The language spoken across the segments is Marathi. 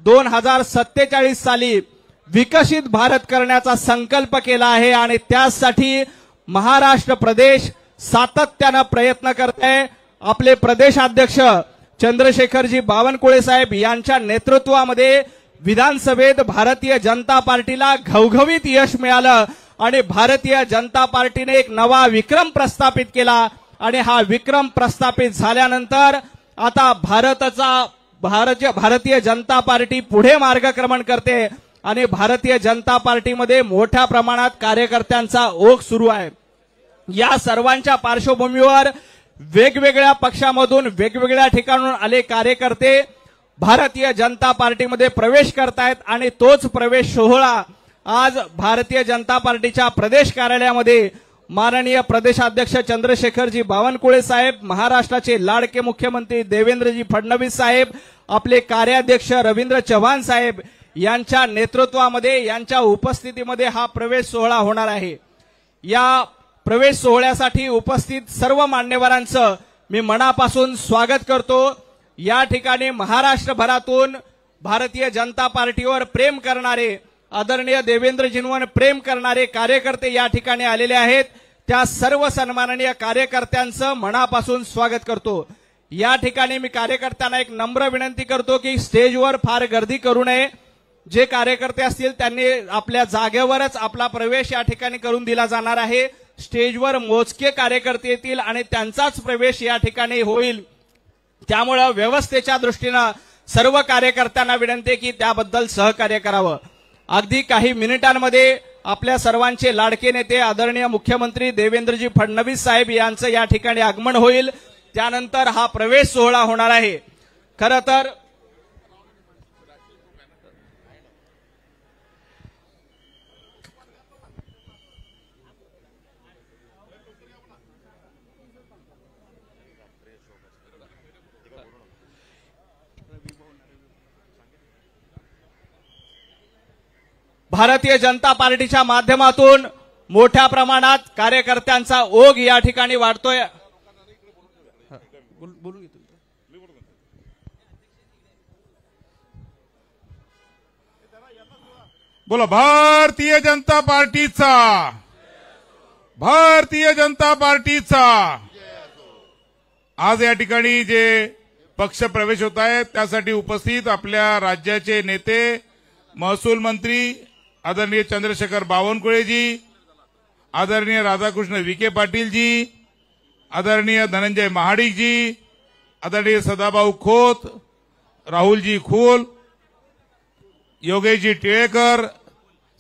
2047 साली विकसित भारत करण्याचा संकल्प केला आहे आणि त्यासाठी महाराष्ट्र प्रदेश सातत्याने प्रयत्न करत आहे। आपले प्रदेशाध्यक्ष चंद्रशेखरजी बावनकुळे साहेब यांच्या नेतृत्वामध्ये विधानसभेत भारतीय जनता पार्टीला घवघवीत यश मिळालं आणि भारतीय जनता पार्टीने एक नवा विक्रम प्रस्थापित केला आणि हा विक्रम प्रस्थापित झाल्यानंतर आता भारतीय जनता पार्टी पुढे मार्गक्रमण करते आणि भारतीय जनता पार्टीमध्ये मोठ्या प्रमाणात कार्यकर्त्यांचा ओघ सुरू आहे। या सर्वांच्या पार्श्वभूमीवर वेगवेगळ्या पक्षामधून वेगवेगळ्या ठिकाणून आले कार्यकर्ते भारतीय जनता पार्टीमध्ये प्रवेश करतायत आणि तोच प्रवेश सोहळा आज भारतीय जनता पार्टीच्या प्रदेश कार्यालयामध्ये माननीय प्रदेशाध्यक्ष चंद्रशेखरजी बावनकुळे साहेब, महाराष्ट्राचे लाडके मुख्यमंत्री देवेंद्रजी फडणवीस साहेब, आपले कार्याध्यक्ष रवींद्र चव्हाण साहेब यांच्या नेतृत्वामध्ये यांच्या उपस्थितीमध्ये हा प्रवेश सोहळा होणार आहे। या प्रवेश सोहळ्यासाठी उपस्थित सर्व मान्यवरांचं मी मनापासून स्वागत करतो। या ठिकाणी महाराष्ट्रभरातून भारतीय जनता पार्टीवर प्रेम करणारे आदरणीय देवेंद्रजींवर प्रेम करणारे कार्यकर्ते या ठिकाणी आलेले आहेत। त्या सर्व सन्माननीय कार्यकर्त्यांचं मनापासून स्वागत करतो। या ठिकाणी मी कार्यकर्त्यांना एक नम्र विनंती करतो की स्टेजवर फार गर्दी करू नये। जे कार्यकर्ते असतील त्यांनी आपल्या जागेवरच आपला प्रवेश या ठिकाणी करून दिला जाणार आहे। स्टेजवर मोजके कार्यकर्ते येतील आणि त्यांचाच प्रवेश या ठिकाणी होईल। त्यामुळे व्यवस्थेच्या दृष्टीने सर्व कार्यकर्त्यांना विनंती की त्याबद्दल सहकार्य करावं। अगदी काही मिनिटांमध्ये आपल्या सर्वांचे लाडके नेते आदरणीय मुख्यमंत्री देवेंद्रजी फडणवीस साहेब यांचं या ठिकाणी आगमन होईल। त्यानंतर हा प्रवेश सोहळा होणार आहे। खरं तर भारतीय जनता पार्टीच्या माध्यमातून मोठ्या प्रमाणात कार्यकर्त्यांचा ओघ या ठिकाणी वाढतोय। बोला भारतीय जनता पार्टीचा, भारतीय जनता पार्टीचा। आज या ठिकाणी जे पक्ष प्रवेश होत आहेत त्यासाठी उपस्थित आपल्या राज्याचे नेते महसूल मंत्री आदरणीय चंद्रशेखर बावनकुळेजी, आदरणीय राधाकृष्ण विखे पाटीलजी, आदरणीय धनंजय महाडिकजी, आदरणीय सदाभाऊ खोत, राहुलजी खोल, योगेशजी टिळेकर,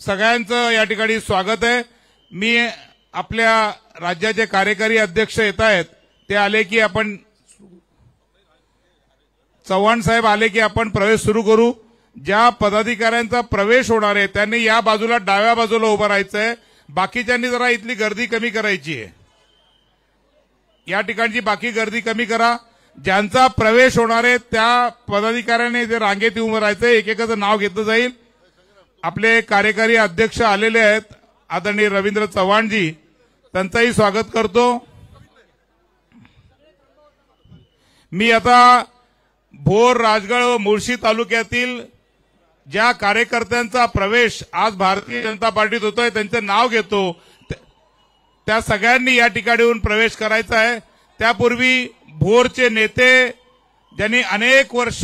सगळ्यांचं या ठिकाणी स्वागत आहे। मी आपल्या राज्याचे कार्यकारी अध्यक्ष येत आहेत ते आले की आपण चव्हाण साहेब आले की आपण प्रवेश सुरू करू। ज्या पदाधिकाऱ्यांचा प्रवेश होणार आहे त्यांनी या बाजूला डाव्या बाजूला उभं राहायचंय। बाकीच्यांनी जरा इथली गर्दी कमी करायची आहे। या ठिकाणची बाकी गर्दी कमी करा। ज्यांचा प्रवेश होणार आहे त्या पदाधिकाऱ्यांनी जे रांगेत उभं राहायचंय। एकेकाचं नाव घेतलं जाईल। आपले कार्यकारी अध्यक्ष आलेले आहेत आदरणीय रवींद्र चव्हाणजी, त्यांचंही स्वागत करतो। मी आता भोर, राजगड व मुळशी तालुक्यातील ज्या कार्यकर्त्यांचा प्रवेश आज भारतीय जनता पार्टीत होतोय त्यांचं नाव घेतो। त्या सगळ्यांनी या ठिकाणी येऊन प्रवेश करायचा आहे। त्यापूर्वी भोरचे नेते ज्यांनी अनेक वर्ष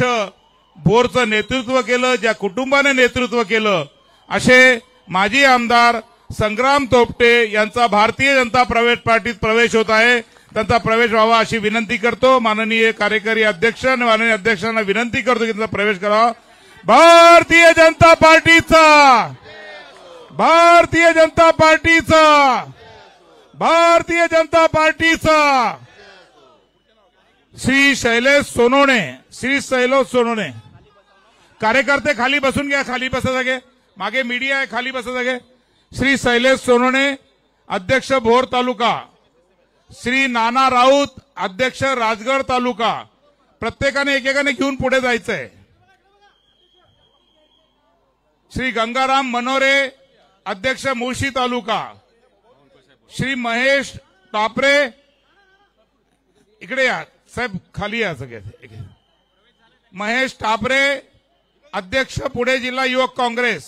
भोरचं नेतृत्व केलं, ज्या कुटुंबाने नेतृत्व केलं, असे माजी आमदार संग्राम तोपटे यांचा भारतीय जनता पार्टीत प्रवेश होत आहे। त्यांचा प्रवेश व्हावा अशी विनंती करतो। माननीय कार्यकारी अध्यक्ष आणि माननीय अध्यक्षांना विनंती करतो की त्यांचा प्रवेश करावा। भारतीय जनता पार्टीचा, भारतीय जनता पार्टीचा, भारतीय जनता पार्टीचा। श्री शैलेश सोनवणे, श्री शैलेश सोनवणे, कार्यकर्ते खाली बसून घ्या, खाली बसा जागे, मागे मीडिया आहे, खाली बसा जागे। श्री शैलेश सोनवणे अध्यक्ष भोर तालुका, श्री नाना राऊत अध्यक्ष राजगड तालुका, प्रत्येकाने एकेकाने घेऊन पुढे जायचंय। श्री गंगाराम मनोरे अध्यक्ष मुळशी तालुका, श्री महेश टापरे, इकडे या साहेब, खाली या सगळे। महेश टापरे अध्यक्ष पुणे जिल्हा युवक काँग्रेस,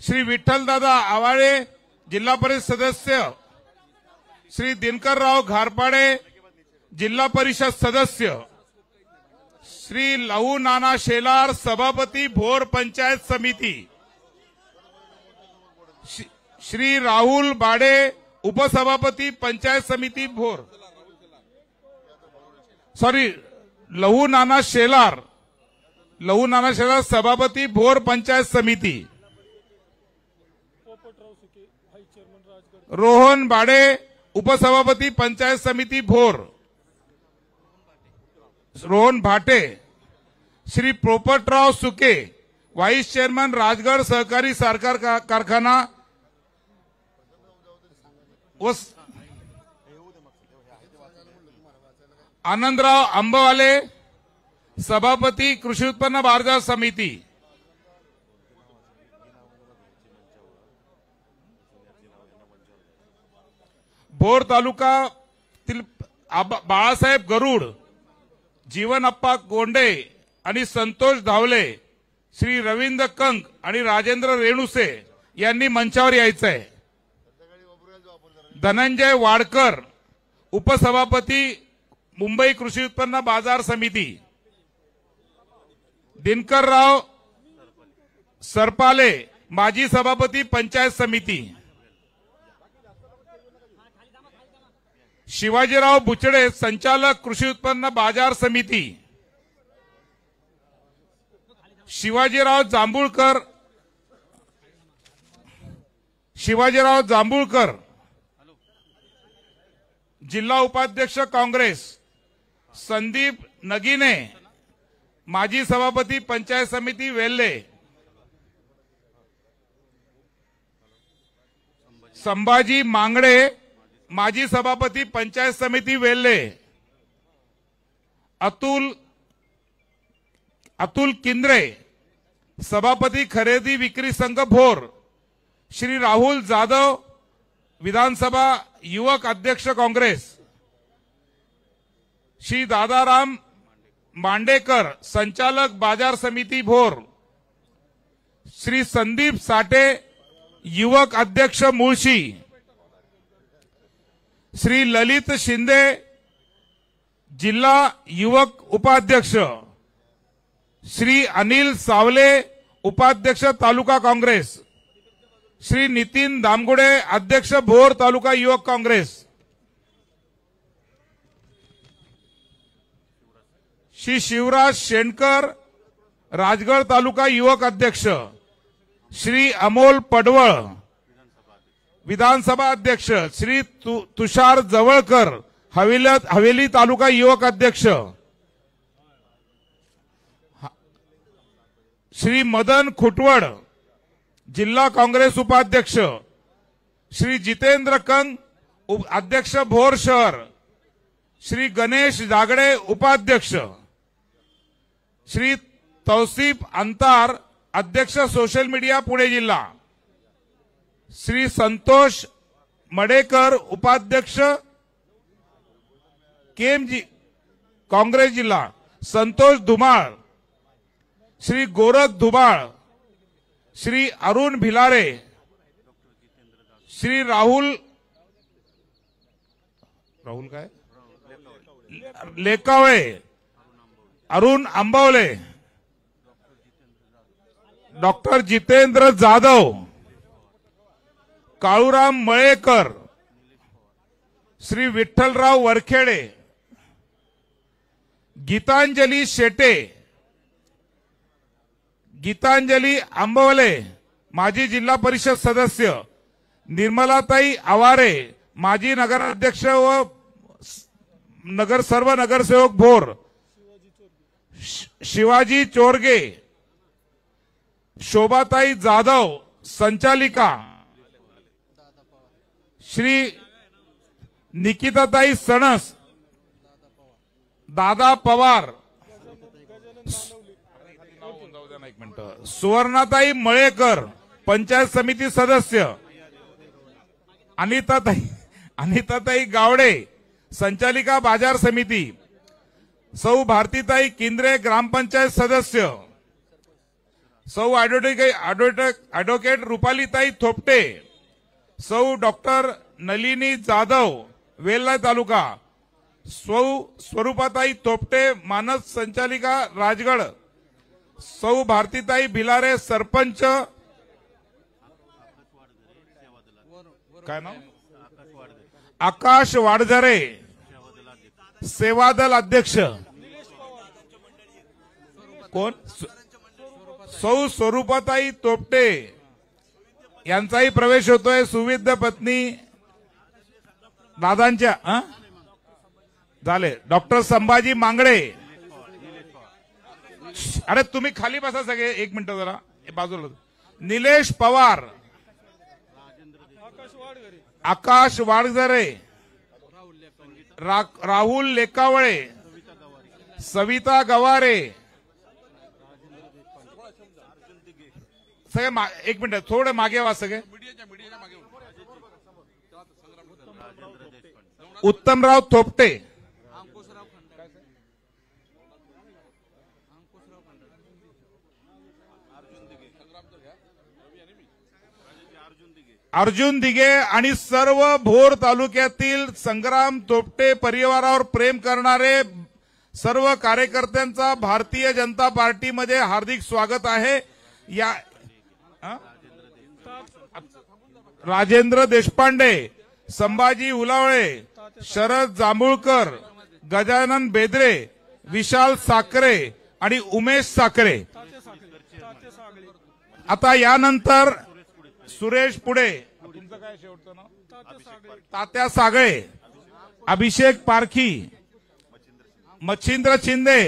श्री विठ्ठलदादा आवाळे जिल्हा परिषद सदस्य, श्री दिनकरराव घारपाडे जिल्हा परिषद सदस्य, श्री लहू नाना शेलार सभापती भोर पंचायत समिती, श्री राहुल बाडे उपसभापती पंचायत समिती भोर, लहू नाना शेलार सभापती भोर पंचायत समिती, रोहन बाडे उपसभापती पंचायत समिती भोर, रोहन भाटे, श्री पोपटराव सुके व्हाईस चेअरमन राजगड सहकारी साखर कारखाना व आनंदराव आंबवाले सभापती कृषी उत्पन्न बाजार समिती, भोर तालुकातील बाळासाहेब गरुड, जीवनप्पा गोंडे आणि संतोष धावले, श्री रवींद्र कंक आणि राजेंद्र रेणुसे यांनी मंचावर यायचं आहे. धनंजय वाडकर उपसभापती मुंबई कृषी उत्पन्न बाजार समिती, दिनकरराव सरपाले माजी सभापती पंचायत समिती, शिवाजीराव बुचडे संचालक कृषी उत्पन्न बाजार समिती, शिवाजीराव जांभूळकर जिल्हा उपाध्यक्ष काँग्रेस, संदीप नगीने माजी सभापती पंचायत समिती वेल्हे, संभाजी मांगडे माजी सभापती पंचायत समिती वेल्हे, अतुल किंद्रे सभापती खरेदी विक्री संघ भोर, श्री राहुल जाधव विधानसभा युवक अध्यक्ष काँग्रेस, श्री दादाराम मांडेकर संचालक बाजार समिती भोर, श्री संदीप साठे युवक अध्यक्ष मुळशी, श्री ललित शिंदे जिल्हा युवक उपाध्यक्ष, श्री अनिल सावले उपाध्यक्ष तालुका काँग्रेस, श्री नितीन दामगुडे अध्यक्ष भोर तालुका युवक काँग्रेस, श्री शिवराज शेणकर राजगड तालुका युवक अध्यक्ष, श्री अमोल पडवळ विधानसभा अध्यक्ष, श्री तुषार जवळकर हवेली तालुका युवक अध्यक्ष, श्री मदन खुटवड जिल्हा काँग्रेस उपाध्यक्ष, श्री जितेंद्र कंग अध्यक्ष भोर शहर, श्री गणेश जागडे उपाध्यक्ष, श्री तौसिफ अंतार अध्यक्ष सोशल मीडिया पुणे जिल्हा, श्री संतोष मडेकर उपाध्यक्ष केएमजी काँग्रेस जिल्हा, संतोष धुमाळ, श्री गोरख धुमाळ, श्री अरुण भिलारे, श्री राहुल काय लेकावळे, अरुण आंबावले, डॉक्टर जितेंद्र जाधव, काळूराम मळेकर, श्री विठ्ठलराव वरखेडे, गीतांजली शेटे, गीतांजली आंबवले माजी जिल्हा परिषद सदस्य, निर्मलाताई आवारे माजी नगराध्यक्ष व सर्व नगरसेवक भोर, शिवाजी चोरगे, शोभाताई जाधव संचालिका, श्री निकिताताई सणस, दादा पवार, सुवर्णाताई मळेकर पंचायत समिती सदस्य, अनिताताई गावडे संचालिका बाजार समिती, सौ भारतीताई किंद्रे ग्रामपंचायत सदस्य, सौ ॲडव्होकेट रुपालीताई थोपटे, सौ डॉक्टर नलिनी जाधव वेल्हा तालुका, सौ स्वरूपाताई थोपटे मानस संचालिका राजगड, सौ भारतीताई भिलारे सरपंच, काय नाव, आकाश वाडझरे सेवादल अध्यक्ष, कोण, सौ स्वरूपाताई तोपटे यांचाही प्रवेश होतोय. सुविद्य पत्नी दादांच्या झाले. डॉक्टर संभाजी मांगडे, अरे तुम्ही खाली बसा सगळे, एक मिनिट जरा बाजूला. निलेश पवार, आकाश वाडझरे, राहुल लेकावळे, सविता गवारे, सगळे एक मिनिट थोडे मागे वा सगळे. उत्तमराव थोपटे, अर्जुन दिघे आणि सर्व भोर तालुक्यातील संग्राम थोपटे परिवारावर प्रेम करणारे सर्व कार्यकर्त्यांचा भारतीय जनता पार्टीमध्ये हार्दिक स्वागत आहे. या राजेंद्र देशपांडे, संभाजी उलावळे, शरद जांभूळकर, गजानन बेदरे, विशाल साखरे आणि उमेश साखरे. आता यानंतर सुरेश पुढे, तुमचं काय शेवटचं नाव, तात्या सागळे, अभिषेक पारखी, मच्छिंद्र शिंदे,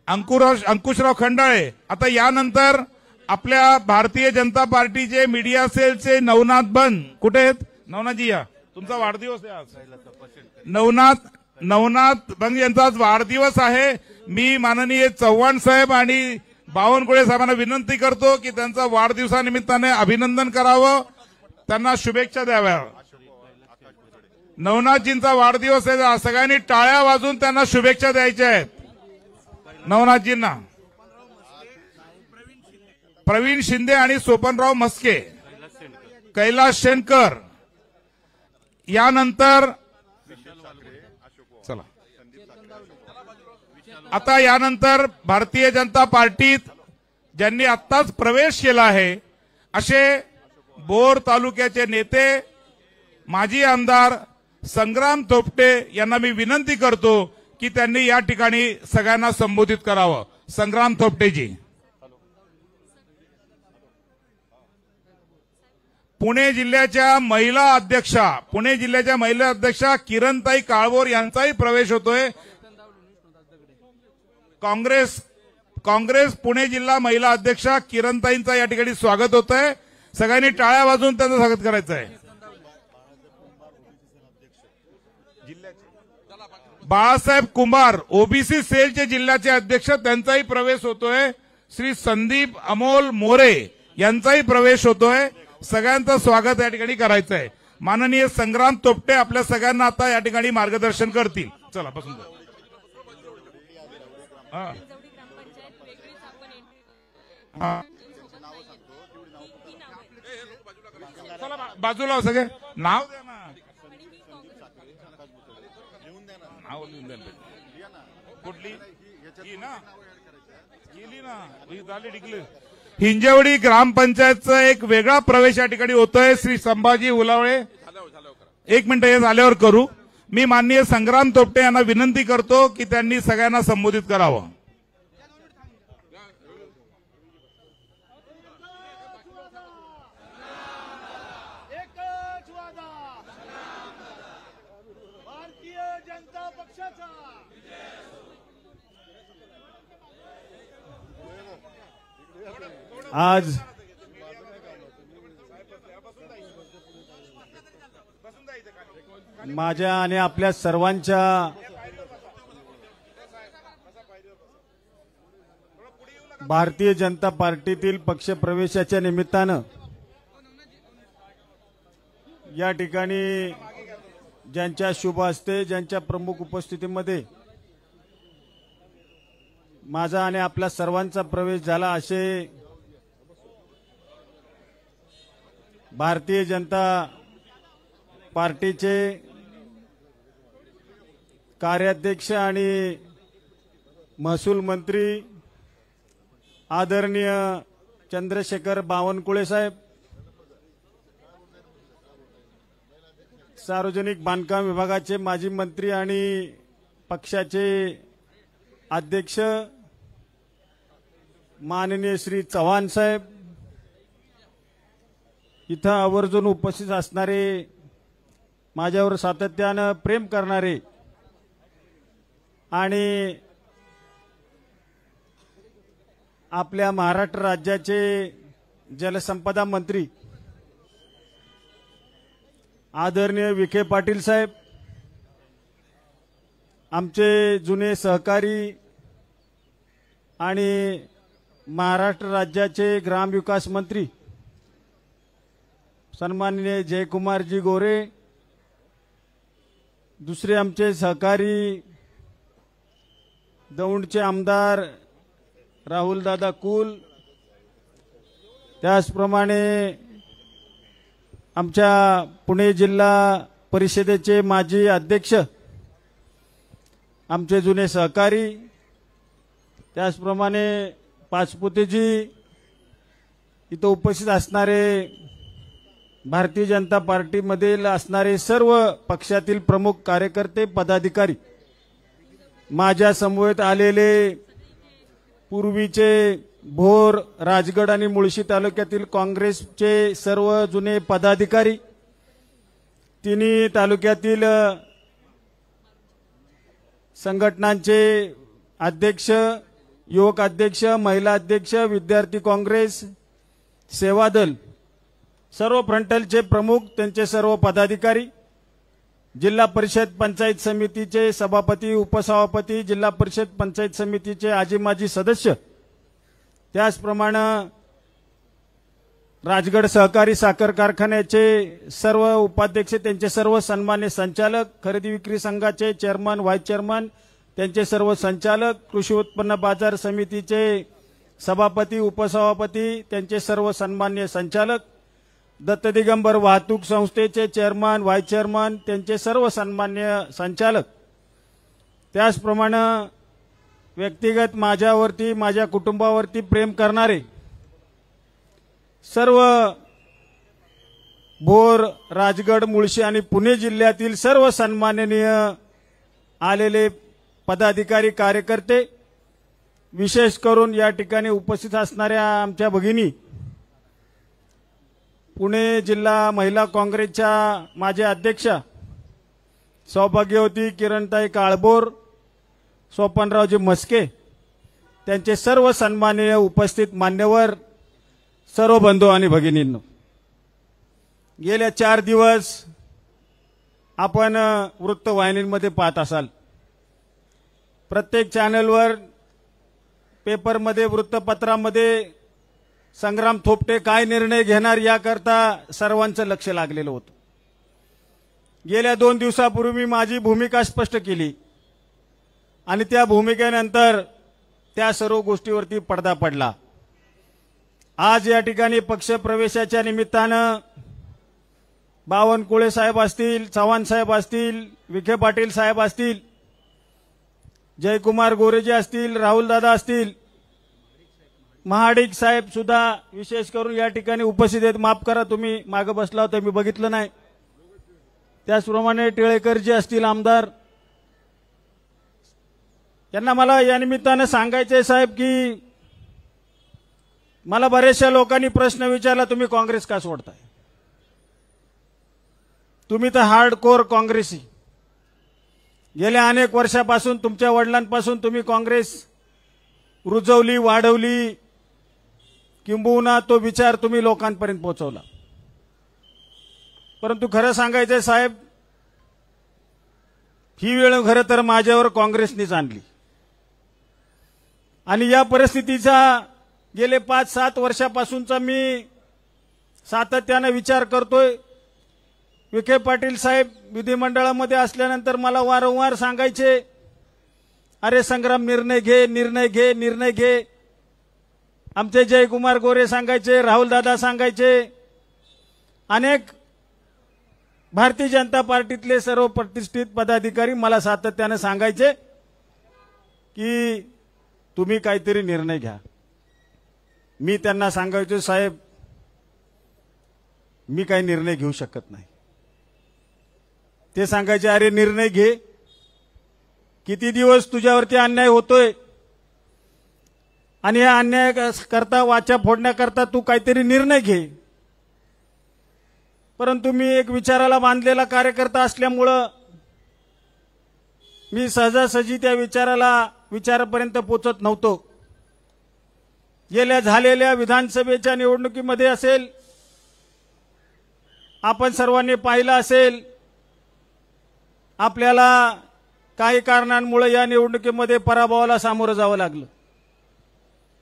अंकुशराव खंडाळे. आता यानंतर आपल्या भारतीय जनता पार्टीचे मीडिया सेलचे नवनाथ बन, कुठे आहेत नवनाथजी, या तुमचा वाढदिवस आहे आज. नवनाथ बन यांचा आज वाढदिवस आहे. मी माननीय चव्हाण साहेब आणि बावनकुळे साहेबांना विनंती करतो की त्यांचा वाढदिवसानिमित्ताने अभिनंदन करावं, त्यांना शुभेच्छा द्याव्या. नवनाथजींचा वाढदिवस आहे, सगळ्यांनी टाळ्या वाजून त्यांना शुभेच्छा द्यायच्या आहेत. नवनाथजींना प्रवीण शिंदे आणि सोपनराव म्हस्के, कैलास शेणकर. यानंतर चला, आता यानंतर भारतीय जनता पार्टीत ज्यांनी आत्ताच प्रवेश केला आहे असे बोर तालुक्याचे नेते माजी आमदार संग्राम थोपटे यांना मी विनंती करतो की त्यांनी या ठिकाणी सगळ्यांना संबोधित करावं. संग्राम थोपटेजी. पुणे जिल्ह्याच्या महिला अध्यक्षा किरणताई काळभोर यांचाही प्रवेश होतोय. काँग्रेस पुणे जिल्हा महिला अध्यक्षा किरणताईंचा या ठिकाणी स्वागत होत आहे. सगळ्यांनी टाळ्या वाजवून त्यांचं स्वागत करायचं आहे. बाळासाहेब कुंभार ओबीसी सेलचे जिल्ह्याचे अध्यक्ष, त्यांचाही प्रवेश होतोय. श्री संदीप अमोल मोरे यांचाही प्रवेश होतोय. सगळ्यांचं स्वागत या ठिकाणी करायचं आहे. माननीय संग्राम थोपटे आपल्या सगळ्यांना आता या ठिकाणी मार्गदर्शन करतील. चला बसून जा. चला बाजूला सगळे नाव द्या ना, नाव लिहून द्या. कुठली केली ना झाली डिक्लेअर. हिंजवडी ग्रामपंचायतचा एक वेगळा प्रवेश या ठिकाणी होतोय. श्री संभाजी उलावळे, एक मिनिट हे झाल्यावर करू. मी माननीय संग्राम थोपटे यांना विनंती करतो की त्यांनी सगळ्यांना संबोधित करावं. आज माझ्या आणि आपल्या सर्वांच्या भारतीय जनता पार्टीतील पक्षप्रवेशाच्या निमित्तानं या ठिकाणी ज्यांच्या शुभ हस्ते, ज्यांच्या प्रमुख उपस्थितीमध्ये माझा आणि आपल्या सर्वांचा प्रवेश झाला असे भारतीय जनता पार्टीचे कार्याध्यक्ष आणि महसूल मंत्री आदरणीय चंद्रशेखर बावनकुळे साहेब, सार्वजनिक बांधकाम विभागाचे माजी मंत्री आणि पक्षाचे अध्यक्ष माननीय श्री चव्हाण साहेब, इथं आवर्जून उपस्थित असणारे, माझ्यावर सातत्यानं प्रेम करणारे आणि आपल्या महाराष्ट्र राज्याचे जलसंपदा मंत्री आदरणीय विखे पाटील साहेब, आमचे जुने सहकारी आणि महाराष्ट्र राज्याचे ग्रामविकास मंत्री सन्माननीय जयकुमारजी गोरे, दुसरे आमचे सहकारी दौंडचे आमदार राहुलदादा कुल, त्याचप्रमाणे आमच्या पुणे जिल्हा परिषदेचे माजी अध्यक्ष आमचे जुने सहकारी, त्याचप्रमाणे पाचपुतेजी, इथं उपस्थित असणारे भारतीय जनता पार्टीमधील असणारे सर्व पक्षातील प्रमुख कार्यकर्ते पदाधिकारी, माझ्या समवेत आलेले पूर्वीचे भोर, राजगड आणि मुळशी तालुक्यातील काँग्रेसचे सर्व जुने पदाधिकारी, तिन्ही तालुक्यातील संघटनांचे अध्यक्ष, युवक अध्यक्ष, महिला अध्यक्ष, विद्यार्थी काँग्रेस, सेवा दल, सर्व फ्रंटलचे प्रमुख, त्यांचे सर्व पदाधिकारी, जिल्हा परिषद पंचायत समितीचे सभापती, उपसभापती, जिल्हा परिषद पंचायत समितीचे आजी माजी सदस्य, त्याचप्रमाणे राजगड सहकारी साखर कारखान्याचे सर्व उपाध्यक्ष, त्यांचे सर्व सन्मान्य संचालक, खरेदी विक्री संघाचे चेअरमन, व्हाईस चेअरमन, त्यांचे सर्व संचालक, कृषी उत्पन्न बाजार समितीचे सभापती, उपसभापती, त्यांचे सर्व सन्मान्य संचालक, दत्त दिगंबर वाहतूक संस्थेचे चेअरमन, व्हाईस चेअरमन, त्यांचे सर्व सन्मान्य संचालक, त्याचप्रमाणे व्यक्तिगत माझ्यावरती, माझ्या कुटुंबावरती प्रेम करणारे सर्व भोर, राजगड, मुळशी आणि पुणे जिल्ह्यातील सर्व सन्माननीय आलेले पदाधिकारी, कार्यकर्ते, विशेष करून या ठिकाणी उपस्थित असणाऱ्या आमच्या भगिनी, पुणे जिल्हा महिला काँग्रेसच्या माझे अध्यक्षा सौभाग्यवती किरणताई काळभोर, सोपनरावजी मस्के, त्यांचे सर्व सन्माननीय उपस्थित मान्यवर, सर्व बंधू आणि भगिनींनो, गेल्या 4 दिवस आपण वृत्तवाहिनींमध्ये पाहत असाल, प्रत्येक चॅनलवर, पेपरमध्ये, वृत्तपत्रामध्ये संग्राम थोपटे काय निर्णय घेणार याकरता सर्वांचं लक्ष लागलेलं होतं. गेल्या 2 दिवसापूर्वी मी माझी भूमिका स्पष्ट केली आणि त्या भूमिकेनंतर त्या सर्व गोष्टीवरती पडदा पडला. आज या ठिकाणी पक्षप्रवेशाच्या निमित्तानं बावनकुळे साहेब असतील, चव्हाण साहेब असतील, विखे पाटील साहेब असतील, जयकुमार गोरेजी असतील, राहुलदादा असतील, महाडिक साहेब सुद्धा विशेष करून या ठिकाणी उपस्थित आहेत. माफ करा, तुम्ही मागे बसला होता, मी बघितलं नाही. त्याचप्रमाणे टिळेकरजी असतील आमदार, यांना मला या निमित्तानं सांगायचंय साहेब की मला बरेचशा लोकांनी प्रश्न विचारला, तुम्ही काँग्रेस का सोडताय? तुम्ही तर हार्डकोर काँग्रेसी, गेल्या अनेक वर्षापासून तुमच्या वडिलांपासून तुम्ही काँग्रेस रुजवली, वाढवली, किंबहुना तो विचार तुम्ही लोकांपर्यंत पोहोचवला. परंतु खरं सांगायचंय साहेब, ही वेळ खरं तर माझ्यावर काँग्रेसनीच आणली आणि या परिस्थितीचा गेले 5-7 वर्षापासूनचा मी सातत्याने विचार करतोय. विखे पाटील साहेब विधिमंडळामध्ये असल्यानंतर मला वारंवार सांगायचे अरे संग्राम निर्णय घे, निर्णय घे, निर्णय घे. आमचे जयकुमार गोरे सांगायचे, राहुल दादा सांगायचे, अनेक भारतीय जनता पार्टीतले सर्व प्रतिष्ठित पदाधिकारी मला सातत्याने सांगायचे की तुम्ही काहीतरी निर्णय घ्या. मी त्यांना सांगायचो, साहेब मी काही निर्णय घेऊ शकत नाही. ते सांगायचे, अरे निर्णय घे, किती दिवस तुझ्यावरती अन्याय होतोय आणि या अन्याय करता, वाचा फोडण्याकरता तू काहीतरी निर्णय घे. परंतु मी एक विचाराला बांधलेला कार्यकर्ता असल्यामुळं मी सहजासहजी त्या विचारापर्यंत पोचत नव्हतो. गेल्या झालेल्या विधानसभेच्या निवडणुकीमध्ये असेल, आपण सर्वांनी पाहिलं असेल, आपल्याला काही कारणांमुळे या निवडणुकीमध्ये पराभवाला सामोरं जावं लागलं.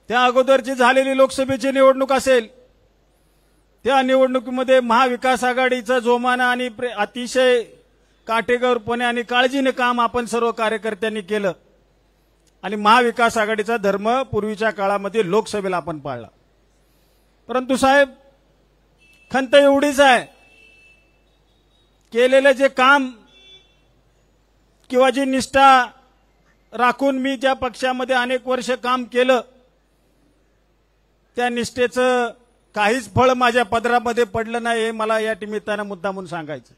त्या अगोदरची झालेली लोकसभेची निवडणूक असेल, त्या निवडणुकीमध्ये महाविकास आघाडीचा जोमानं आणि अतिशय काटेकोरपणे आणि काळजीने काम आपण सर्व कार्यकर्त्यांनी केलं आणि महाविकास आघाडीचा धर्म पूर्वीच्या काळामध्ये लोकसभेला आपण पाळला. परंतु साहेब, खंत एवढीच आहे, केलेलं जे काम किंवा जी निष्ठा राखून मी ज्या पक्षामध्ये अनेक वर्ष काम केलं, त्या निष्ठेचं काहीच फळ माझ्या पदरामध्ये पडलं नाही, हे मला या निमित्तानं मुद्दामून सांगायचं.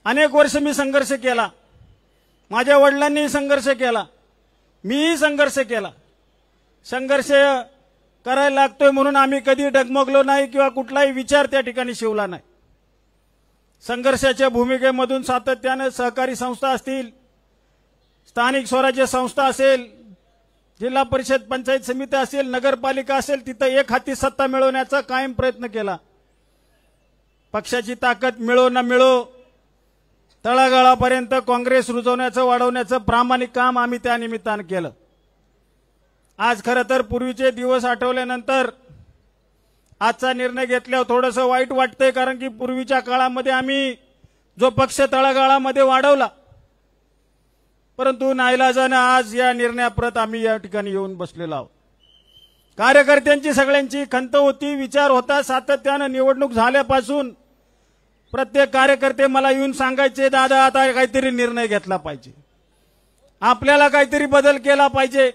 अनेक वर्ष मी संघर्ष केला, माझ्या वडिलांनी संघर्ष केला, मीही संघर्ष केला. संघर्ष करायला लागतोय म्हणून आम्ही कधी डगमगलो नाही किंवा कुठलाही विचार त्या ठिकाणी शिवला नाही. संघर्षाच्या भूमिकेमधून सातत्यानं सहकारी संस्था असतील, स्थानिक स्वराज्य संस्था असेल, जिल्हा परिषद पंचायत समिती असेल, नगरपालिका असेल, तिथं एक हाती सत्ता मिळवण्याचा कायम प्रयत्न केला. पक्षाची ताकद मिळो न मिळो, तळागाळापर्यंत काँग्रेस रुजवण्याचं, वाढवण्याचं प्रामाणिक काम आम्ही त्या निमित्तानं केलं. आज खरं तर पूर्वीचे दिवस आठवल्यानंतर आजचा निर्णय घेतल्यावर थोडंसं वाईट वाटतंय, कारण की पूर्वीच्या काळामध्ये आम्ही जो पक्ष तळागाळामध्ये वाढवला, परंतु नाईलाजानं आज या निर्णयाप्रत आम्ही या ठिकाणी येऊन बसलेलो आहोत. कार्यकर्त्यांची सगळ्यांची खंत होती, विचार होता. सातत्यानं निवडणूक झाल्यापासून प्रत्येक कार्यकर्ते मला येऊन सांगायचे, दादा आता काहीतरी निर्णय घेतला पाहिजे, आपल्याला काहीतरी बदल केला पाहिजे,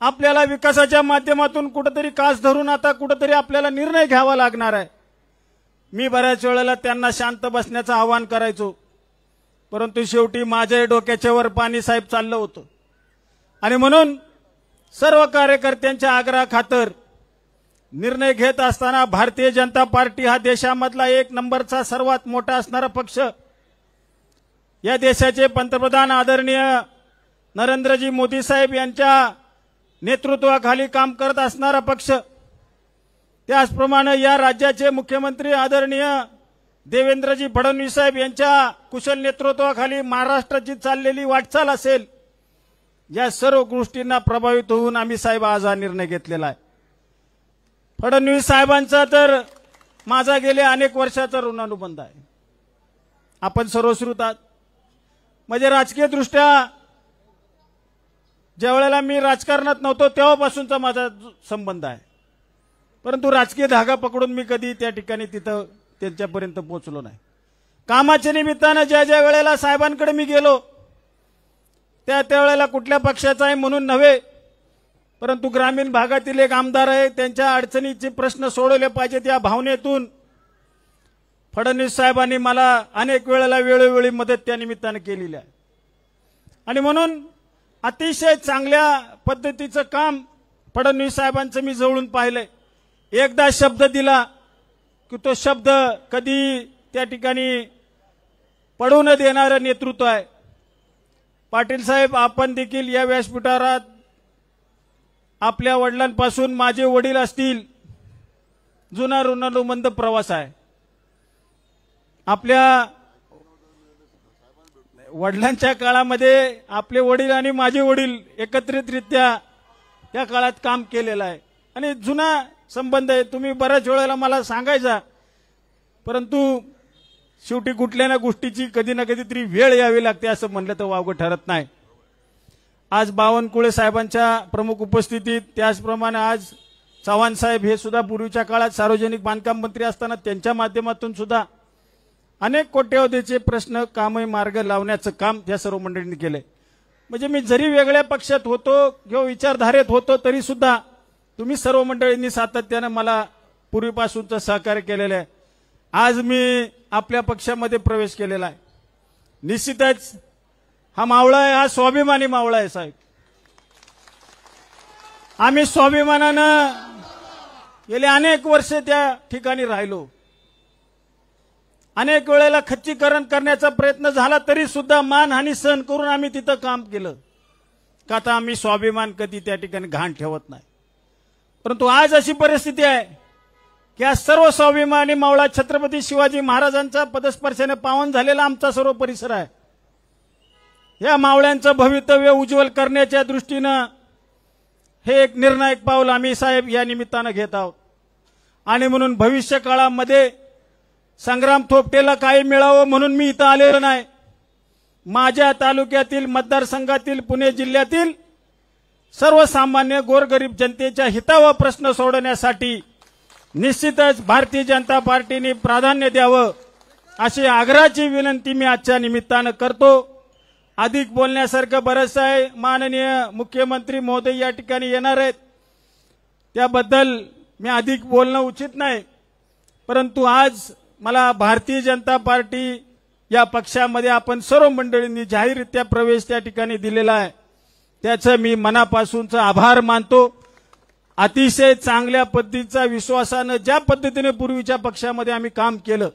आपल्याला विकासाच्या माध्यमातून कुठेतरी कास धरून आता कुठेतरी आपल्याला निर्णय घ्यावा लागणार आहे. मी बऱ्याच वेळेला त्यांना शांत बसण्याचं आवाहन करायचो, परंतु शेवटी माझ्या डोक्याच्या वर पाणी साहेब चाललं होतं आणि म्हणून सर्व कार्यकर्त्यांच्या आग्रहाखातर निर्णय घेत असताना भारतीय जनता पार्टी हा देशामधला एक नंबरचा सर्वात मोठा असणारा पक्ष, या देशाचे पंतप्रधान आदरणीय नरेंद्रजी मोदी साहेब यांच्या नेतृत्वाखाली काम करत असणारा पक्ष, त्याचप्रमाणे या राज्याचे मुख्यमंत्री आदरणीय देवेंद्रजी फडणवीस साहेब यांच्या कुशल नेतृत्वाखाली महाराष्ट्राची चाललेली वाटचाल असेल, या सर्व गोष्टींना प्रभावित होऊन आम्ही साहेब आज हा निर्णय घेतलेला आहे. फडणवीस साहेबांचा तर माझा गेले अनेक वर्षाचा ऋणानुबंध आहे. आपण सर्वश्रुत आहात. म्हणजे राजकीय दृष्ट्या ज्या वेळेला मी राजकारणात नव्हतो तेव्हापासूनचा माझा संबंध आहे, परंतु राजकीय धागा पकडून मी कधी त्या ठिकाणी तिथं त्यांच्यापर्यंत पोहोचलो नाही. कामाच्या निमित्तानं ज्या ज्या वेळेला साहेबांकडे मी गेलो, त्या वेळेला कुठल्या पक्षाचा आहे म्हणून नव्हे, परंतु ग्रामीण भागातील एक आमदार आहे, त्यांच्या अडचणीचे प्रश्न सोडवले पाहिजेत या भावनेतून फडणवीस साहेबांनी मला अनेक वेळेला वेळोवेळी मदत त्या निमित्तानं केलेली आहे. आणि म्हणून अतिशय चांगल्या पद्धतीचं काम फडणवीस साहेबांचं मी जवळून पाहिलंय. एकदा शब्द दिला की तो शब्द कधी त्या ठिकाणी पडू न देणारं नेतृत्व आहे. पाटील साहेब, आपण देखील या व्यासपीठावर आपल्या वडिलांपासून माझे वडील असतील, जुना ऋणानुबंध प्रवास आहे. आपल्या वडिलांच्या काळामध्ये आपले वडील आणि माझे वडील एकत्रितरित्या त्या काळात काम केलेलं आहे आणि जुना संबंध आहे. तुम्ही बऱ्याच वेळेला मला सांगायचा, परंतु शेवटी कुठल्या ना गोष्टीची कधी ना कधीतरी वेळ यावी लागते असं म्हणलं तर वावगं ठरत नाही. आज बावनकुळे साहेबांच्या प्रमुख उपस्थितीत, त्याचप्रमाणे आज चव्हाण साहेब हे सुद्धा पूर्वीच्या काळात सार्वजनिक बांधकाम मंत्री असताना त्यांच्या माध्यमातून सुद्धा अनेक कोट्यवधीचे प्रश्न कामही मार्ग लावण्याचं काम या सर्व मंडळींनी केलंय. म्हणजे मी जरी वेगळ्या पक्षात होतो किंवा विचारधारेत होतो तरी सुद्धा तुम्ही सर्व मंडळींनी सातत्यानं मला पूर्वीपासूनचं सहकार्य केलेलं आहे. आज मी आपल्या पक्षामध्ये प्रवेश केलेला आहे. निश्चितच हा मावळा आहे, हा स्वाभिमानी मावळा आहे साहेब. आम्ही स्वाभिमानानं गेले अनेक वर्ष त्या ठिकाणी राहिलो. अनेक वेळेला खच्चीकरण करण्याचा प्रयत्न झाला तरी सुद्धा मानहानी सहन करून आम्ही तिथं काम केलं. का तर आम्ही स्वाभिमान कधी त्या ठिकाणी घाण ठेवत नाही. परंतु आज अशी परिस्थिती आहे की आज सर्व स्वाभिमानी मावळा छत्रपती शिवाजी महाराजांचा पदस्पर्शाने पावन झालेला आमचा सर्व परिसर आहे. या मावळ्यांचं भवितव्य उज्ज्वल करण्याच्या दृष्टीनं हे एक निर्णायक पाऊल आम्ही साहेब या निमित्तानं घेत आहोत. आणि म्हणून भविष्य काळामध्ये संग्राम थोपटेला काही मिळावं म्हणून मी इथं आलेलो नाही. माझ्या तालुक्यातील मतदारसंघातील पुणे जिल्ह्यातील सर्वसामान्य गोरगरीब जनतेच्या हितावर प्रश्न सोडवण्यासाठी निश्चितच भारतीय जनता पार्टीने प्राधान्य द्यावं अशी आग्रहाची विनंती मी आजच्या निमित्तानं करतो. अधिक बोलण्यासारखं बरंच आहे. माननीय मुख्यमंत्री महोदय या ठिकाणी येणार आहेत, त्याबद्दल मी अधिक बोलणं उचित नाही. परंतु आज मला भारतीय जनता पार्टी या पक्षामध्ये आपण सर्व मंडळींनी जाहीररित्या प्रवेश त्या ठिकाणी दिलेला आहे, त्याचं मी मनापासूनचा आभार मानतो. अतिशय चांगल्या पद्धतीचा विश्वासानं ज्या पद्धतीने पूर्वीच्या पक्षामध्ये आम्ही काम केलं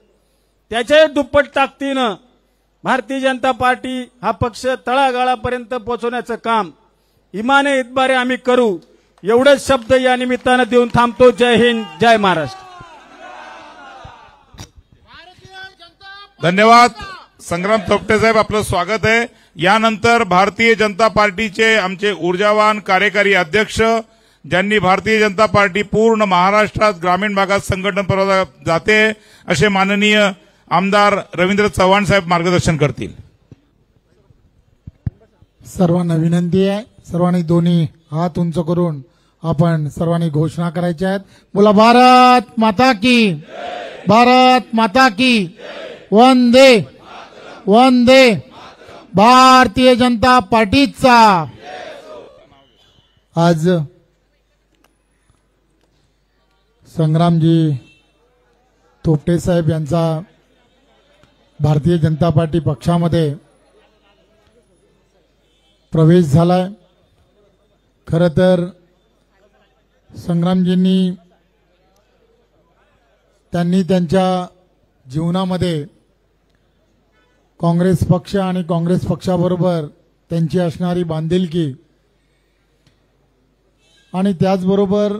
त्याच्या दुप्पट ताकदीनं भारतीय जनता पार्टी हा पक्ष तळागाळापर्यंत पोहोचवण्याचं काम इमाने इतबारे आम्ही करू. एवढेच शब्द या निमित्तानं देऊन थांबतो. जय हिंद, जय महाराष्ट्र. धन्यवाद. संग्राम थोपटे साहेब, आपलं स्वागत आहे. यानंतर भारतीय जनता पार्टीचे आमचे ऊर्जावान कार्यकारी अध्यक्ष, ज्यांनी भारतीय जनता पार्टी पूर्ण महाराष्ट्रात ग्रामीण भागात संघटन पुरवत जाते, असे माननीय आमदार रवींद्र चव्हाण साहेब मार्गदर्शन करतील. सर्वांना विनंती आहे, सर्वांनी दोन्ही हात उंच करून आपण सर्वांनी घोषणा करायच्या आहेत. बोला भारत माता की, भारत माता की, वंदे वंदे. भारतीय जनता पार्टीचा आज संग्रामजी थोपटे साहेब यांचा भारतीय जनता पार्टी पक्षामध्ये प्रवेश झालाय. खरं तर संग्रामजींनी त्यांनी त्यांच्या जीवनामध्ये काँग्रेस पक्ष आणि काँग्रेस पक्षाबरोबर त्यांची असणारी बांधिलकी आणि त्याचबरोबर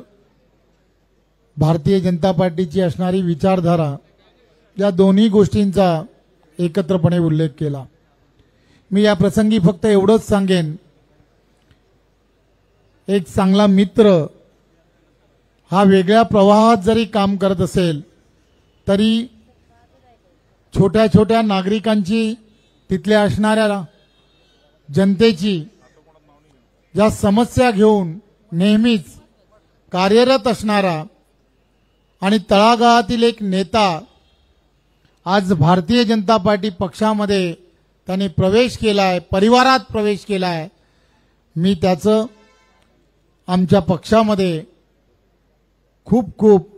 भारतीय जनता पार्टीची असणारी विचारधारा या दोन्ही गोष्टींचा एकत्रपणे उल्लेख केला. मी या प्रसंगी फक्त एवढंच सांगेन, एक चांगला मित्र हा वेगळ्या प्रवाहात जरी काम करत असेल तरी छोट्या छोट्या नागरिकांची, तिथल्या असणाऱ्या जनतेची ज्या समस्या घेऊन नेहमीच कार्यरत असणारा आणि तळागाळातील एक नेता आज भारतीय जनता पार्टी पक्षामध्ये त्यांनी प्रवेश केलाय, परिवारात प्रवेश केलाय. मी त्याचं आमच्या पक्षामध्ये खूप खूप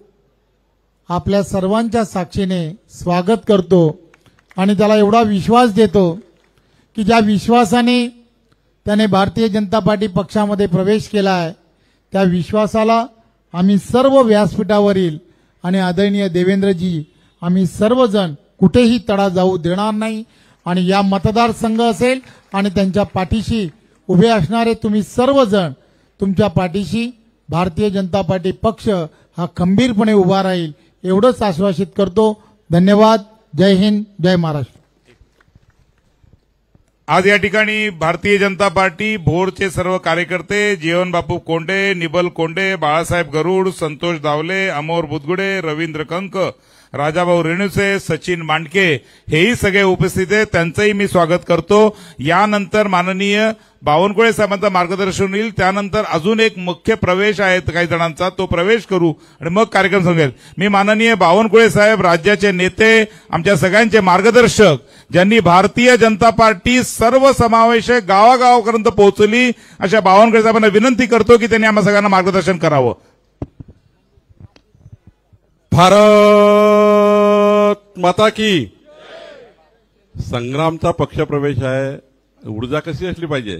आपल्या सर्वांच्या साक्षीने स्वागत करतो आणि त्याला एवढा विश्वास देतो की ज्या विश्वासाने त्याने भारतीय जनता पार्टी पक्षामध्ये प्रवेश केला आहे त्या विश्वासाला आम्ही सर्व व्यासपीठावरील आणि आदरणीय देवेंद्रजी आम्ही सर्वजण कुठेही तडा जाऊ देणार नाही. आणि या मतदारसंघ असेल आणि त्यांच्या पाठीशी उभे असणारे तुम्ही सर्वजण, तुमच्या पाठीशी भारतीय जनता पार्टी पक्ष हा खंबीरपणे उभा राहील एवढंच आश्वासित करतो. धन्यवाद. जय हिंद, जय महाराष्ट्र. आज या ठिकाणी भारतीय जनता पार्टी भोरचे सर्व कार्यकर्ते, जीवन बापू कोंडे, निबल कोंडे, बाळासाहेब गरुड, संतोष दावले, अमोर बुदगुडे, रवींद्र कंक राजाभाऊ रेणुसे, सचिन मांडके हेही सगळे उपस्थित आहेत, त्यांचंही मी स्वागत करतो। यानंतर माननीय बावनकुळे साहेबांचं मार्गदर्शन होईल, त्यानंतर अजून एक मुख्य प्रवेश आहे काही जणांचा, तो प्रवेश करू आणि मग कार्यक्रम सांगेल। मी माननीय बावनकुळे साहेब, राज्याचे नेते, आमच्या सगळ्यांचे मार्गदर्शक, ज्यांनी भारतीय जनता पार्टी सर्वसमावेशक गावागावापर्यंत पोहोचली, अशा बावनकुळे साहेबांना विनंती करतो की त्यांनी आम्हा सगळ्यांना मार्गदर्शन करावं। भारत माता की। संग्रामचा पक्षप्रवेश आहे, ऊर्जा कशी असली पाहिजे?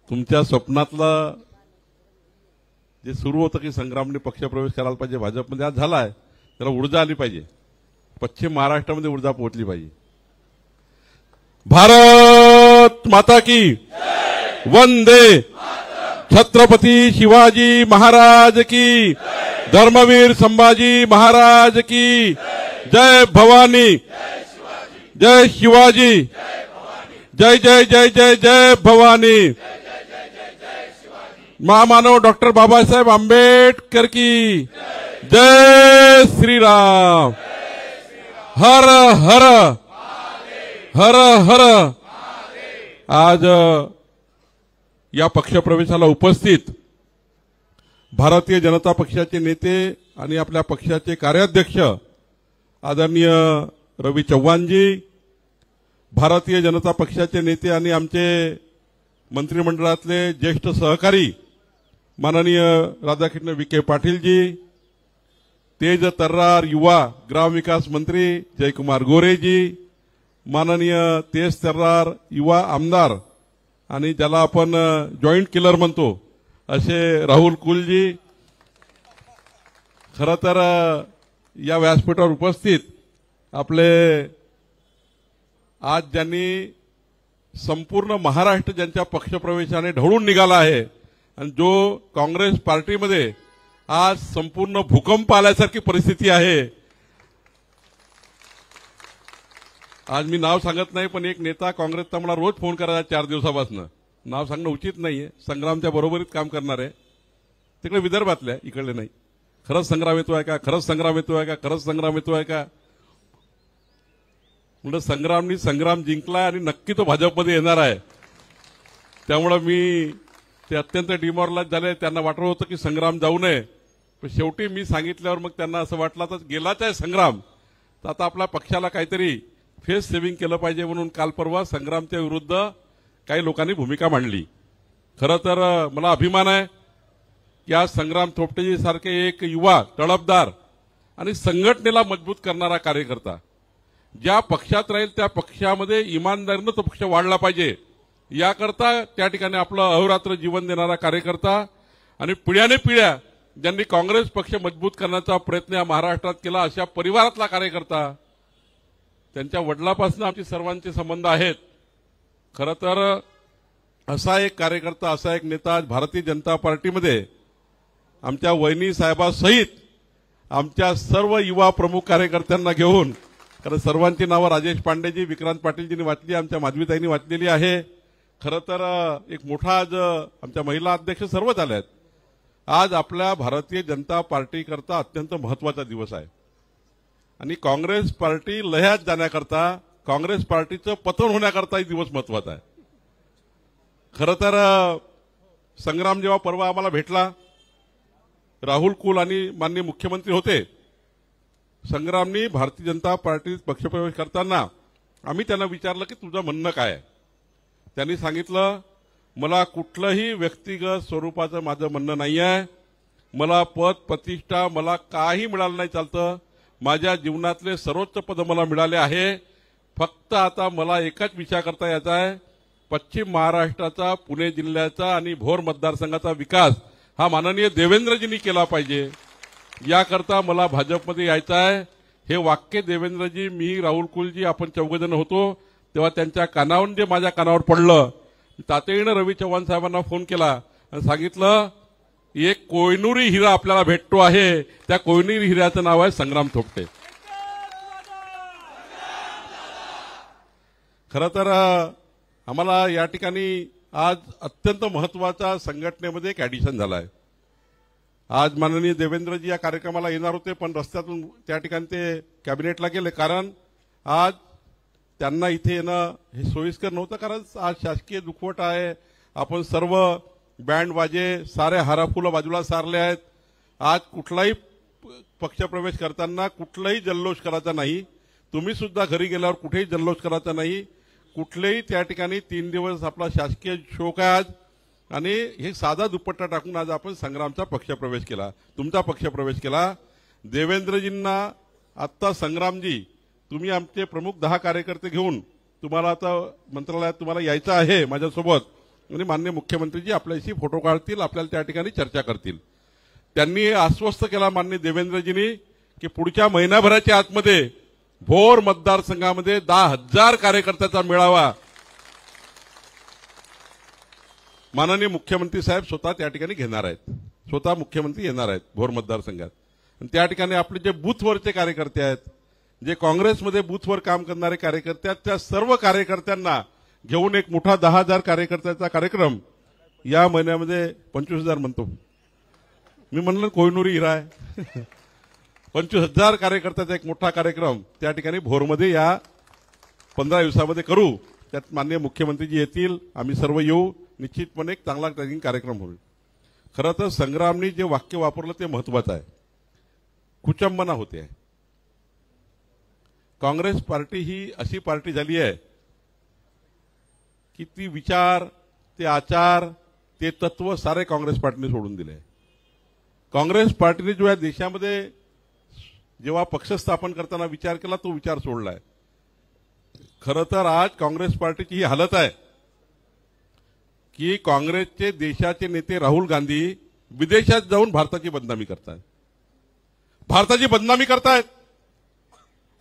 तुमच्या स्वप्नातलं जे सुरू होतं की संग्रामने पक्षप्रवेश करायला पाहिजे भाजपमध्ये, आज झालाय, त्याला ऊर्जा आली पाहिजे, पश्चिम महाराष्ट्रामध्ये ऊर्जा पोहोचली पाहिजे। भारत माता की। वंदे छत्रपती शिवाजी महाराज की। धर्मवीर संभाजी महाराज की। जय भवानी, जय शिवाजी, जय जय जय जय जय भवानी। महामानव डॉक्टर बाबासाहेब आंबेडकर की जय श्रीराम। हर हर हर हर। आज या पक्षप्रवेशाला उपस्थित भारतीय जनता पक्षाचे नेते आणि आपल्या पक्षाचे कार्याध्यक्ष आदरणीय रवी चव्हाणजी, भारतीय जनता पक्षाचे नेते आणि आमचे मंत्रिमंडळातले ज्येष्ठ सहकारी माननीय राधाकृष्ण विखे पाटीलजी, तेज तर्रार युवा ग्रामविकास मंत्री जयकुमार गोरेजी, माननीय तेज तर्रार युवा आमदार आणि ज्याला आपण जॉईंट किलर म्हणतो असे राहुल कुलजी, खरं तर या व्यासपीठावर उपस्थित आपले आज ज्यांनी संपूर्ण महाराष्ट्र ज्यांच्या पक्षप्रवेशाने ढवळून निघाला आहे आणि जो काँग्रेस पार्टीमध्ये आज संपूर्ण भूकंप आल्यासारखी परिस्थिती आहे। आज मी नाव सांगत नाही, पण एक नेता काँग्रेसचा मला रोज फोन करायचा 4 दिवसापासून, नाव सांगणं उचित नाहीये, संग्रामच्या बरोबरीत काम करणार आहे, तिकडे विदर्भातल्या, इकडले नाही। खरंच संग्राम येतो आहे का? खरंच संग्राम येतो आहे का? खरंच संग्राम येतो आहे का? म्हणजे संग्रामनी संग्राम जिंकला आणि नक्की तो भाजपमध्ये येणार आहे। त्यामुळे मी ते अत्यंत डिमॉरलाइज झाले, त्यांना वाटत होतं की संग्राम जाऊ नये, पण शेवटी मी सांगितल्यावर मग त्यांना असं वाटलं तर गेलाच आहे संग्राम, तर आता आपल्या पक्षाला काहीतरी फेस सेव्हिंग केलं पाहिजे, म्हणून काल परवा संग्रामच्या विरुद्ध काही लोकांनी भूमिका मांडली। खरं तर मला अभिमान आहे की आज संग्राम थोपटेजी सारखे एक युवा तळपदार आणि संघटनेला मजबूत करणारा कार्यकर्ता ज्या पक्षात राहील त्या पक्षामध्ये इमानदारीनं तो पक्ष वाढला पाहिजे, याकरता त्या ठिकाणी आपलं अहोरात्र जीवन देणारा कार्यकर्ता आणि पिढ्याने पिढ्या ज्यांनी काँग्रेस पक्ष मजबूत करण्याचा प्रयत्न या महाराष्ट्रात केला अशा परिवारातला कार्यकर्ता, त्यांच्या वडिलांपासून आमचे सर्वांचे संबंध आहेत। खरं तर असा एक कार्यकर्ता, असा एक नेता आज भारतीय जनता पार्टीमध्ये आमच्या वहिनी साहेबासहित आमच्या सर्व युवा प्रमुख कार्यकर्त्यांना घेऊन, कारण सर्वांची नावं राजेश पांडेजी, विक्रांत पाटीलजींनी वाचली, आमच्या माधवीताईंनी वाचलेली आहे। खरं तर एक मोठा आज आमच्या महिला अध्यक्ष सर्वच आल्या आहेत। आज आपल्या भारतीय जनता पार्टी करता अत्यंत महत्वाचा दिवस आहे आणि काँग्रेस पार्टी लह्यात जाण्याकरता, काँग्रेस पार्टीचं पतन होण्याकरता हा दिवस महत्वाचा आहे। खरं तर संग्राम जेव्हा परवा आम्हाला भेटला, राहुल कुल आणि माननीय मुख्यमंत्री होते, संग्रामनी भारतीय जनता पार्टीत पक्षप्रवेश करताना आम्ही त्यांना विचारलं की तुझं म्हणणं काय आहे। त्यांनी सांगितलं, मला कुठलंही व्यक्तिगत स्वरूपाचं माझं म्हणणं नाही आहे, मला पद प्रतिष्ठा मला काही मिळालं नाही चालतं, माझ्या जीवनातले सर्वोच्च पद मला मिळाले आहे, फक्त आता मला एकच विचार करता यायचा आहे, पश्चिम महाराष्ट्राचा, पुणे जिल्ह्याचा आणि भोर मतदारसंघाचा विकास हा माननीय देवेंद्रजींनी केला पाहिजे, याकरता मला भाजपमध्ये यायचं आहे। हे वाक्य देवेंद्रजी, मी, राहुल कुलजी आपण चौघजण होतो तेव्हा त्यांच्या कानावर जे माझ्या कानावर पडलं, तातडीनं रवी चव्हाण साहेबांना फोन केला आणि सांगितलं एक कोयनुरी हिरा आपल्याला भेटतो आहे, त्या कोयनुरी हिऱ्याचं नाव आहे संग्राम थोपटे। खरं तर आम्हाला या ठिकाणी आज अत्यंत महत्वाचा संघटनेमध्ये एक ऍडिशन झाला आहे। आज माननीय देवेंद्रजी या कार्यक्रमाला येणार होते, पण रस्त्यातून त्या ठिकाणी ते कॅबिनेटला गेले, कारण आज त्यांना इथे येणं हे सोयीस्कर नव्हतं, कारण आज शासकीय दुखवट आहे. आपण सर्व बँड वाजे सारे हाराफुलं बाजूला सारले आहेत. आज कुठलाही पक्षप्रवेश करताना कुठलाही जल्लोष करायचा नाही. तुम्ही सुद्धा घरी गेल्यावर कुठेही जल्लोष करायचा नाही. कुठलेही त्या ठिकाणी 3 दिवस आपला शासकीय शोक आहे आज, आणि हे साधा दुपट्टा टाकून आज आपण संग्रामचा पक्षप्रवेश केला, तुमचा पक्षप्रवेश केला. देवेंद्रजींना आत्ता संग्रामजी, तुम्ही आमचे प्रमुख 10 कार्यकर्ते घेऊन तुम्हाला आता मंत्रालयात तुम्हाला यायचं आहे माझ्यासोबत, आणि माननीय मुख्यमंत्रीजी आपल्याशी फोटो काढतील, आपल्याला त्या ठिकाणी चर्चा करतील. त्यांनी आश्वस्त केला माननीय देवेंद्रजींनी की पुढच्या महिनाभराच्या आतमध्ये भोर मतदारसंघामध्ये 10,000 कार्यकर्त्याचा मेळावा माननीय मुख्यमंत्री साहेब स्वतः त्या ठिकाणी घेणार आहेत. स्वतः मुख्यमंत्री येणार आहेत भोर मतदारसंघात, आणि त्या ठिकाणी आपले जे बूथवरचे कार्यकर्ते आहेत, जे काँग्रेसमध्ये बूथवर काम करणारे कार्यकर्ते आहेत, त्या सर्व कार्यकर्त्यांना घेऊन एक मोठा 10,000 कार्यकर्त्याचा कार्यक्रम या महिन्यामध्ये 25,000 म्हणतो मी, म्हणलं कोहिनूरी हिरा आहे. 25,000 कार्यकर्त्याचा एक मोठा कार्यक्रम त्या ठिकाणी भोरमध्ये या 15 दिवसामध्ये करू. त्यात माननीय मुख्यमंत्रीजी येतील, आम्ही सर्व येऊ. निश्चितपणे एक चांगला कार्यक्रम होईल. खरं तर संग्रामनी जे वाक्य वापरलं ते महत्वाचं आहे. कुचंबना होते. काँग्रेस पार्टी ही अशी पार्टी झाली आहे की ती विचार, ते आचार, ते तत्व सारे काँग्रेस पार्टीने सोडून दिले. काँग्रेस पार्टीने जो या देशामध्ये जेव्हा पक्ष स्थापन करताना विचार केला तो विचार सोडलाय. खरं तर आज काँग्रेस पार्टीची ही हालत आहे की काँग्रेसचे देशाचे नेते राहुल गांधी विदेशात जाऊन भारताची बदनामी करतात. भारताची बदनामी करतायत.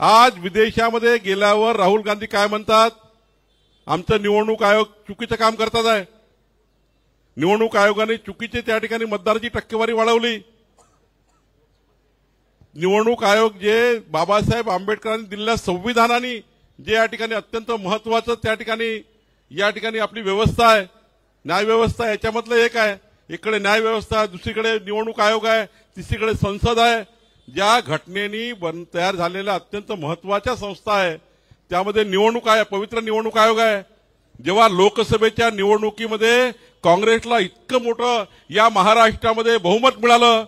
आज विदेशामध्ये गेल्यावर राहुल गांधी काय म्हणतात, आमचं निवडणूक आयोग चुकीचं काम करतात आहे. निवडणूक आयोगाने चुकीचे त्या ठिकाणी मतदाराची टक्केवारी वाढवली. निवडणूक आयोग जे बाबासाहेब आंबेडकरांनी दिलेल्या संविधानाने जे या ठिकाणी अत्यंत महत्वाचं त्या ठिकाणी या ठिकाणी आपली व्यवस्था आहे, न्याय व्यवस्था, याच्यामधलं एक आहे. इकडे न्याय व्यवस्था, दुसरीकडे निवडणूक आयोग आहे, तिसरीकडे संसद आहे. ज्या घटनेनी तयार झालेल्या अत्यंत महत्वाच्या संस्था आहे त्यामध्ये निवडणूक आहे, पवित्र निवडणूक आयोग आहे. जेव्हा लोकसभेच्या निवडणुकीमध्ये काँग्रेसला इतकं मोठं या महाराष्ट्रामध्ये बहुमत मिळालं,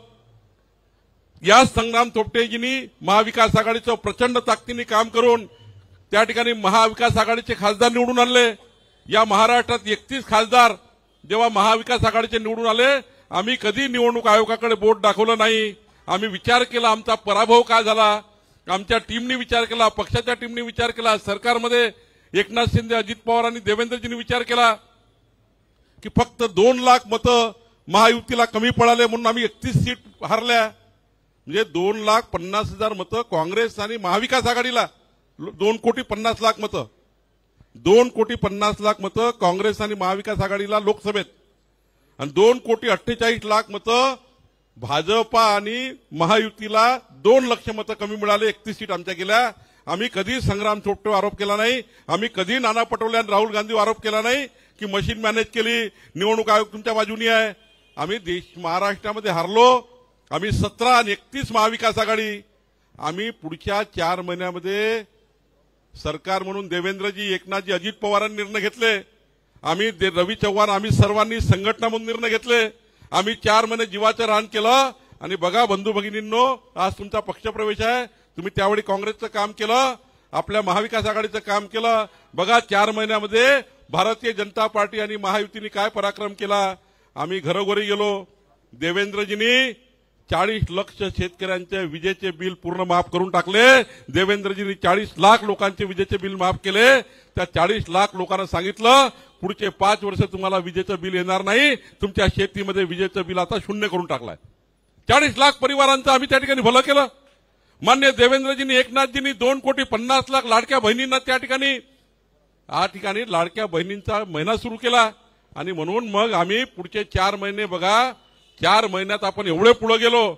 या संग्राम थोपटेजींनी महाविकास आघाडीचं प्रचंड ताकदीने काम करून त्या ठिकाणी महाविकास आघाडीचे खासदार निवडून आणले. या महाराष्ट्रात 31 खासदार जेव्हा महाविकास आघाडीचे निवडून आले, आम्ही कधी निवडणूक आयोगाकडे बोट दाखवलं नाही. आम्ही विचार केला आमचा पराभव का झाला, आमच्या टीमनी विचार केला, पक्षाच्या टीमनी विचार केला, सरकारमध्ये एकनाथ शिंदे, अजित पवार आणि देवेंद्रजींनी विचार केला की फक्त 2 लाख मतं महायुतीला कमी पडाले म्हणून आम्ही 31 सीट हारल्या. म्हणजे 2,50,000 मतं काँग्रेस आणि महाविकास आघाडीला, 2,50,00,000 मतं, 2,50,00,000 मतं काँग्रेस आणि महाविकास आघाडीला लोकसभेत, आणि 2,48,00,000 मतं भाजपा आणि महायुतीला 2 लाख मतं कमी मिळाले. 31 सीट आमच्या गेल्या. आम्ही कधी संग्राम थोपटेवर आरोप केला नाही. आम्ही कधी नाना पटोले आणि राहुल गांधीवर आरोप केला नाही की मशीन मॅनेज केली, निवडणूक आयोग तुमच्या बाजूनी आहे. आम्ही महाराष्ट्रामध्ये हारलो. आम्ही 17 आणि 31 महाविकास आघाडी. आम्ही पुढच्या 4 महिन्यामध्ये सरकार म्हणून देवेंद्रजी, एकनाथजी, अजित पवारांनी निर्णय घेतले. आम्ही रवी चव्हाण, आम्ही सर्वांनी संघटना म्हणून निर्णय घेतले. आम्ही 4 महिने जीवाचं रान केलं. आणि बघा बंधू भगिनींनो, आज तुमचा पक्षप्रवेश आहे. तुम्ही त्यावेळी काँग्रेसचं काम केलं, आपल्या महाविकास आघाडीचं काम केलं. बघा 4 महिन्यामध्ये भारतीय जनता पार्टी आणि महायुतीने काय पराक्रम केला. आम्ही घरोघरी गेलो. देवेंद्रजींनी 40 लाख शेतकऱ्यांचे विजेचे बिल पूर्ण माफ करून टाकले. देवेंद्रजींनी 40 लाख लोकांचे विजेचे बिल माफ केले. त्या 40 लाख लोकांना सांगितलं पुढचे 5 वर्ष तुम्हाला विजेचं बिल येणार नाही. तुमच्या शेतीमध्ये विजेचं बिल आता 0 करून टाकलाय. 40 लाख परिवारांचं आम्ही त्या ठिकाणी भलं केलं. मान्य देवेंद्रजींनी, एकनाथजींनी 2,50,00,000 लाडक्या बहिणींना त्या ठिकाणी लाडक्या बहिणींचा महिना सुरू केला. आणि म्हणून मग आम्ही पुढचे 4 महिने बघा, 4 महिन्यात आपण एवढे पुढे गेलो.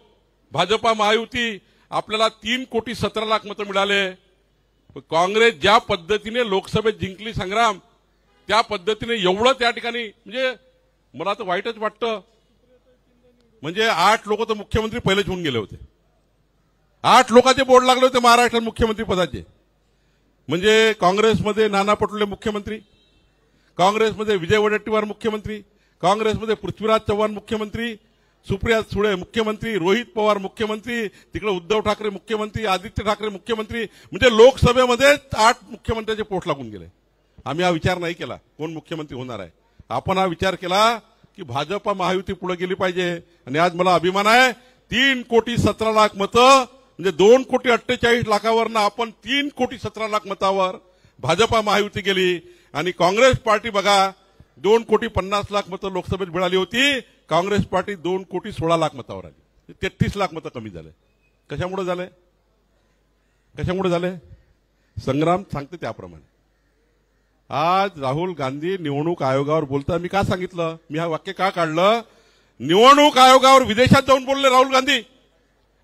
भाजपा महायुती आपल्याला 3,17,00,000 मतं मिळाले. काँग्रेस ज्या पद्धतीने लोकसभेत जिंकली संग्राम, त्या पद्धतीने एवढं त्या ठिकाणी, म्हणजे मला तर वाईटच वाटतं. म्हणजे 8 लोक तर मुख्यमंत्री पहिलेच होऊन गेले होते. 8 लोकांचे बोर्ड लागले होते महाराष्ट्रात मुख्यमंत्री पदाचे. म्हणजे काँग्रेसमध्ये नाना पटोले मुख्यमंत्री, काँग्रेसमध्ये विजय वडेट्टीवार मुख्यमंत्री, काँग्रेसमध्ये पृथ्वीराज चव्हाण मुख्यमंत्री, सुप्रिया सुळे मुख्यमंत्री, रोहित पवार मुख्यमंत्री, तिकडे उद्धव ठाकरे मुख्यमंत्री, आदित्य ठाकरे मुख्यमंत्री. म्हणजे लोकसभेमध्ये 8 मुख्यमंत्र्यांचे पोस्ट लागून गेले. आम्ही हा विचार नाही केला कोण मुख्यमंत्री होणार आहे. आपण हा विचार केला की भाजपा महायुती पुढे गेली पाहिजे. आणि आज मला अभिमान आहे 3,17,00,000 मतं, म्हणजे 2,48,00,000 आपण 3,17,00,000 मतावर भाजपा महायुती गेली. आणि काँग्रेस पार्टी बघा 2,50,00,000 मतं लोकसभेत मिळाली होती. काँग्रेस पार्टी 2,16,00,000 मतावर आली. 33,00,000 मतं कमी झाले. कशामुळे झाले? कशामुळे झाले? संग्राम सांगते त्याप्रमाणे. आज राहुल गांधी निवडणूक आयोगावर बोलता. मी का सांगितलं, मी हा वाक्य का काढलं? निवडणूक आयोगावर विदेशात जाऊन बोलले राहुल गांधी.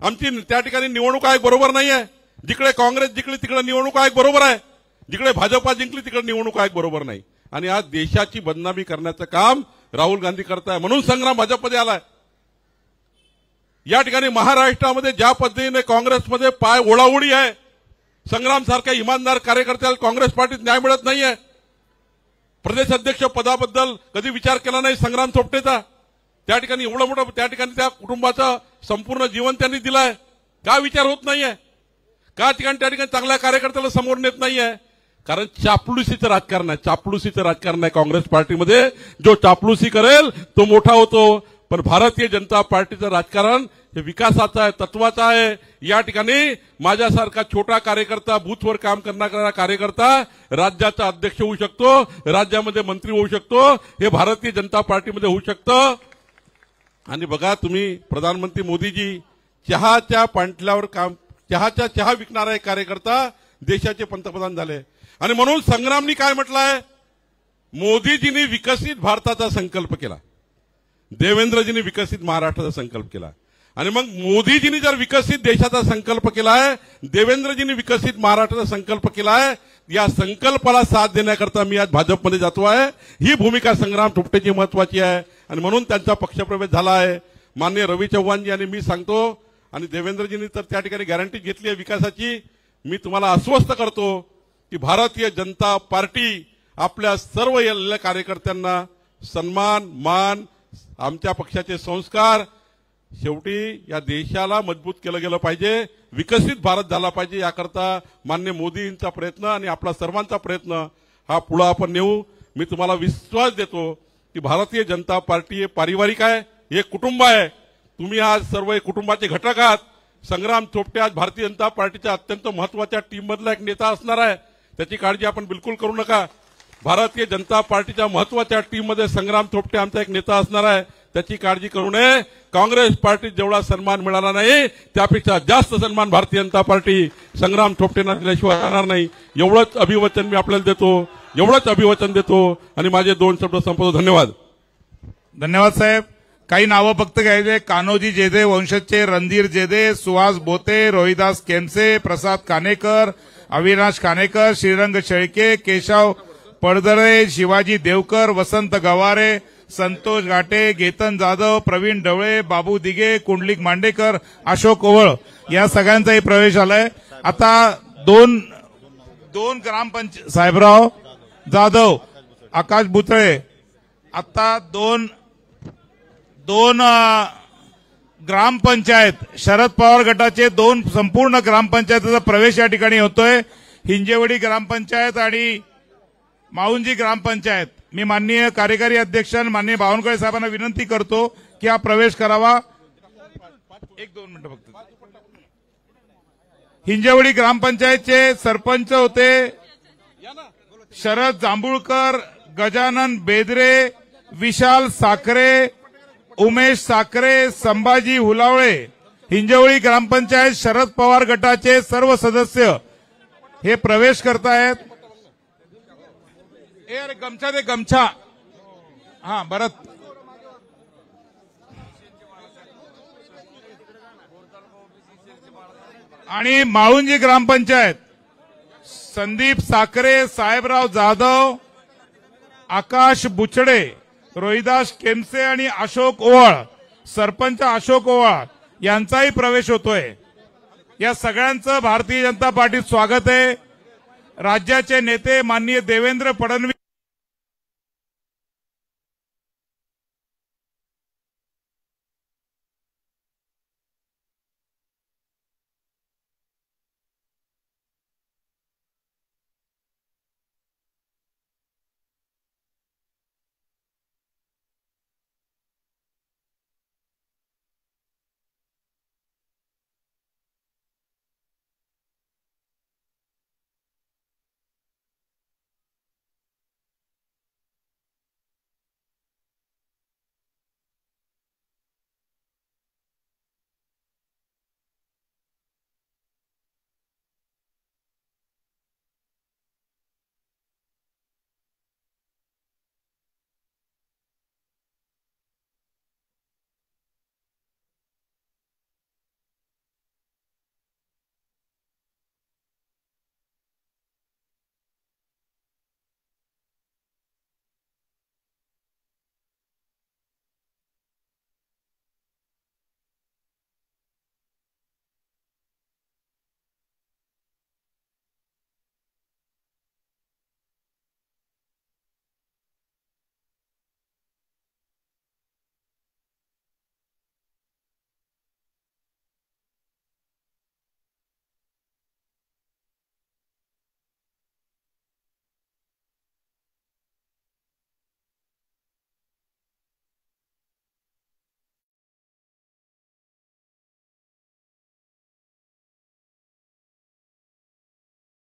आमची त्या ठिकाणी निवडणूक आयोग बरोबर नाहीये. जिकडे काँग्रेस जिंकली तिकडे निवडणूक आयोग बरोबर आहे, जिकडे भाजपा जिंकली तिकडे निवडणूक आयोग बरोबर नाही. आणि आज देशाची बदनामी करण्याचं काम राहुल गांधी करताय. म्हणून संग्राम भाजपमध्ये आलाय. या ठिकाणी महाराष्ट्रामध्ये ज्या पद्धतीने काँग्रेसमध्ये पाय ओढाओढी आहे, संग्राम सारख्या इमानदार कार्यकर्त्याला काँग्रेस पार्टीत न्याय मिळत नाहीये. प्रदेश अध्यक्ष पदाबद्दल कधी विचार केला नाही संग्राम थोपटेचा. त्या ठिकाणी एवढं मोठं त्या ठिकाणी त्या कुटुंबाचं संपूर्ण जीवन त्यांनी दिलंय. का विचार होत नाहीये? का त्या ठिकाणी चांगल्या कार्यकर्त्याला समोर नेत नाहीये? कारण चापलुसीचं राजकारण आहे. चापलुसीचं राजकारण आहे काँग्रेस पार्टीमध्ये. जो चापलुसी करेल तो मोठा होतो. पण भारतीय जनता पार्टीचं राजकारण हे विकासाचं आहे, तत्वाचं आहे. या ठिकाणी माझ्यासारखा छोटा कार्यकर्ता, बूथवर काम करणारा कार्यकर्ता राज्याचा अध्यक्ष होऊ शकतो, राज्यामध्ये मंत्री होऊ शकतो. हे भारतीय जनता पार्टीमध्ये होऊ शकतं. आणि बघा तुम्ही, प्रधानमंत्री मोदीजी चहाच्या पांटल्यावर काम, चहा विकणारा एक कार्यकर्ता देशाचे पंतप्रधान झाले. आणि म्हणून संग्रामनी काय म्हटलंय, मोदीजींनी विकसित भारताचा संकल्प केला, देवेंद्रजींनी विकसित महाराष्ट्राचा संकल्प केला. आणि मग मोदीजींनी जर विकसित देशाचा संकल्प केलाय, देवेंद्रजींनी विकसित महाराष्ट्राचा संकल्प केलाय, या संकल्पाला साथ देण्याकरता मी आज भाजपमध्ये जातो आहे. ही भूमिका संग्राम थोपटेची महत्वाची आहे. आणि म्हणून त्यांचा पक्षप्रवेश झाला आहे. माननीय रवी चव्हाणजी आणि मी सांगतो, आणि देवेंद्रजींनी तर त्या ठिकाणी गॅरंटी घेतली आहे विकासाची. मी तुम्हाला आश्वस्त करतो की भारतीय जनता पार्टी आपल्या सर्व कार्यकर्त्यांना सन्मान, मान, आमच्या पक्षाचे संस्कार, शेवटी या देशाला मजबूत केलं गेलं पाहिजे, विकसित भारत झाला पाहिजे. याकरता माननीय मोदींचा प्रयत्न आणि आपला सर्वांचा प्रयत्न हा पुढे आपण नेऊ. मी तुम्हाला विश्वास देतो की भारतीय जनता पार्टी हे पारिवारिक आहे, हे कुटुंब आहे. तुम्ही आज सर्व कुटुंबाचे घटक आहात. संग्राम थोपटे आज भारतीय जनता पार्टीच्या अत्यंत महत्वाच्या टीममधला एक नेता असणार आहे. त्याची काळजी आपण बिलकुल करू नका. भारतीय जनता पार्टीच्या महत्वाच्या टीममध्ये संग्राम थोपटे आमचा एक नेता असणार आहे. त्याची काळजी करू नये. काँग्रेस पार्टीत जेवढा सन्मान मिळाला नाही त्यापेक्षा जास्त सन्मान भारतीय जनता पार्टी संग्राम थोपटेंना दिल्याशिवाय राहणार नाही. एवढंच अभिवचन मी आपल्याला देतो, एवढंच अभिवचन देतो आणि माझे 2 शब्द संपवतो. धन्यवाद. धन्यवाद साहेब. काही नावं फक्त घ्यायचे. कान्होजी जेदे वंशजचे रणधीर जेदे, सुहास बोते, रोहिदास केमसे, प्रसाद कानेकर, अविनाश कानेकर, श्रीरंग शेळके, केशव पडदळे, शिवाजी देवकर, वसंत गवारे, संतोष घाटे, गेतन जाधव, प्रवीण ढवळे, बाबू दिगे, कुंडलिक मांडेकर, अशोक ओवळ या सगळ्यांचाही प्रवेश आलाय. आता दोन ग्रामपंचायत, साहेबराव जाधव, आकाश भुतळे, आता दोन ग्रामपंचायत शरद पवार गटाचे 2 संपूर्ण ग्रामपंचायतीचा प्रवेश या ठिकाणी होतोय. हिंजेवडी ग्रामपंचायत आणि माऊंजी ग्रामपंचायत. मी माननीय कार्यकारी अध्यक्ष माननीय बावनकुळे साहेबांना विनंती करतो की हा प्रवेश करावा. 1-2 मिनिटं फक्त. हिंजेवडी ग्रामपंचायतचे सरपंच होते शरद जांभूळकर, गजानन बेदरे, विशाल साखरे, उमेश साखरे, संभाजी हुलावळे. हिंजेवडी ग्रामपंचायत शरद पवार गटाचे सर्व सदस्य हे प्रवेश करतायत. अरे गमछा दे, गमछा. हा भरत. आणि माळुंजी ग्रामपंचायत संदीप साखरे, साहेबराव जाधव, आकाश बुचडे, रोहिदास केमसे आणि अशोक ओवळ सरपंच अशोक ओवाळ यांचाही प्रवेश होतोय। या सगळ्यांचं भारतीय जनता पार्टीत स्वागत आहे। राज्याचे नेते माननीय देवेंद्र फडणवीस